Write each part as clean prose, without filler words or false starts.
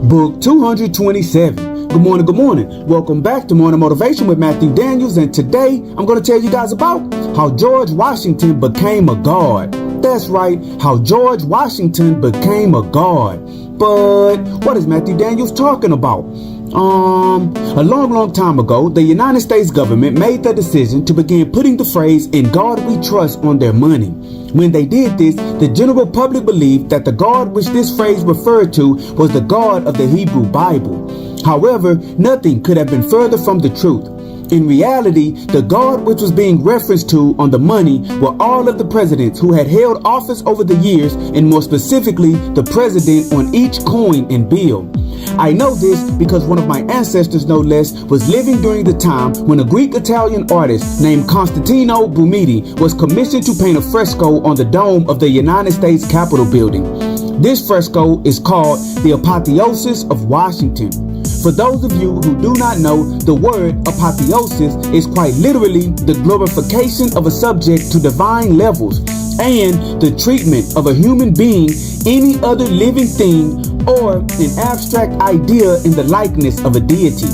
Book 227. Good morning, good morning. Welcome back to Morning Motivation with Matthew Daniels, and today I'm going to tell you guys about how George Washington became a god. That's right, how George Washington became a god. But what is Matthew Daniels talking about? A long time ago, the United States government made the decision to begin putting the phrase "In God We Trust" on their money. When they did this, the general public believed that the God which this phrase referred to was the God of the Hebrew Bible. However, nothing could have been further from the truth. In reality, the God which was being referenced to on the money were all of the presidents who had held office over the years, and more specifically, the president on each coin and bill. I know this because one of my ancestors, no less, was living during the time when a Greek-Italian artist named Constantino Brumidi was commissioned to paint a fresco on the dome of the United States Capitol building. This fresco is called the Apotheosis of Washington. For those of you who do not know, the word apotheosis is quite literally the glorification of a subject to divine levels and the treatment of a human being, any other living thing, or an abstract idea in the likeness of a deity.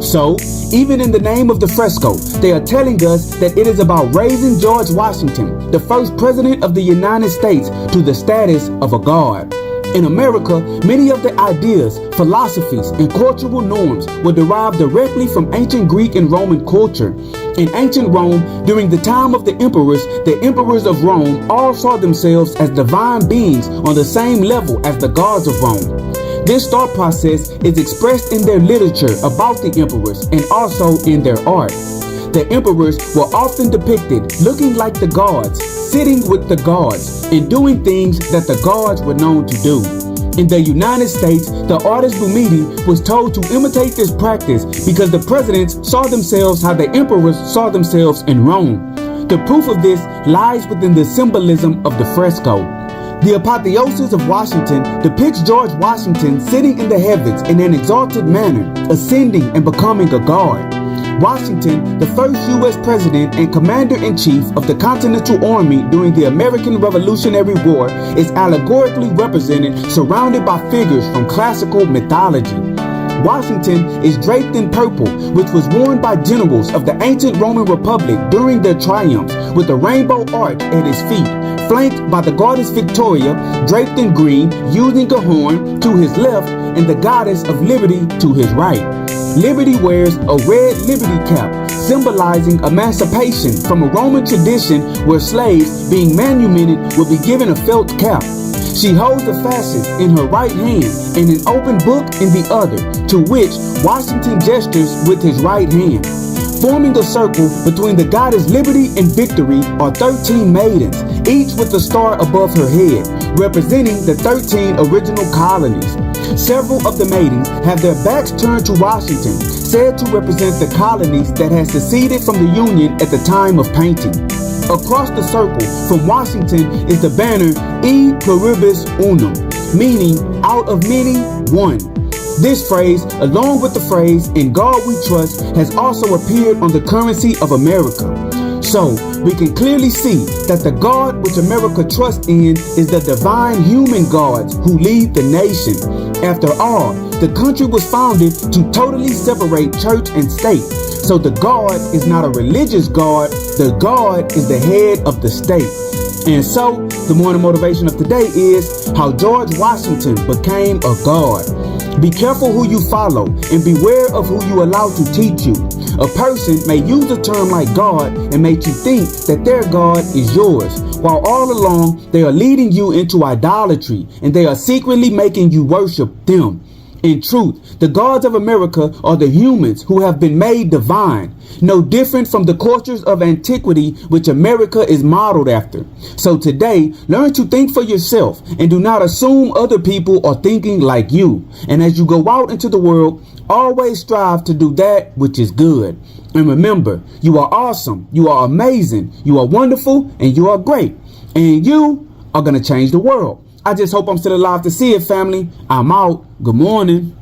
So, even in the name of the fresco, they are telling us that it is about raising George Washington, the first president of the United States, to the status of a god. In America, many of the ideas, philosophies, and cultural norms were derived directly from ancient Greek and Roman culture. In ancient Rome, during the time of the emperors of Rome all saw themselves as divine beings on the same level as the gods of Rome. This thought process is expressed in their literature about the emperors and also in their art. The emperors were often depicted looking like the gods, sitting with the gods, and doing things that the gods were known to do. In the United States, the artist Brumidi was told to imitate this practice because the presidents saw themselves how the emperors saw themselves in Rome. The proof of this lies within the symbolism of the fresco. The Apotheosis of Washington depicts George Washington sitting in the heavens in an exalted manner, ascending and becoming a god. Washington, the first U.S. president and commander-in-chief of the Continental Army during the American Revolutionary War, is allegorically represented surrounded by figures from classical mythology. Washington is draped in purple, which was worn by generals of the ancient Roman Republic during their triumphs, with a rainbow arch at his feet, flanked by the goddess Victoria, draped in green, using a horn, to his left, and the goddess of liberty to his right. Liberty wears a red liberty cap, symbolizing emancipation from a Roman tradition where slaves being manumitted would be given a felt cap. She holds a fasces in her right hand and an open book in the other, to which Washington gestures with his right hand. Forming a circle between the goddess Liberty and Victory are 13 maidens, each with a star above her head, representing the 13 original colonies. Several of the maidens have their backs turned to Washington, said to represent the colonies that had seceded from the Union at the time of painting. Across the circle from Washington is the banner E Pluribus Unum, meaning out of many, one. This phrase, along with the phrase "In God We Trust," has also appeared on the currency of America. So, we can clearly see that the God which America trusts in is the divine human gods who lead the nation. After all, the country was founded to totally separate church and state. So the God is not a religious God, the God is the head of the state. And so, the morning motivation of today is how George Washington became a god. Be careful who you follow and beware of who you allow to teach you. A person may use a term like God and make you think that their God is yours, while all along they are leading you into idolatry and they are secretly making you worship them. In truth, the gods of America are the humans who have been made divine, no different from the cultures of antiquity which America is modeled after. So today, learn to think for yourself and do not assume other people are thinking like you. And as you go out into the world, always strive to do that which is good. And remember, you are awesome, you are amazing, you are wonderful, and you are great. And you are going to change the world. I just hope I'm still alive to see it, family. I'm out. Good morning.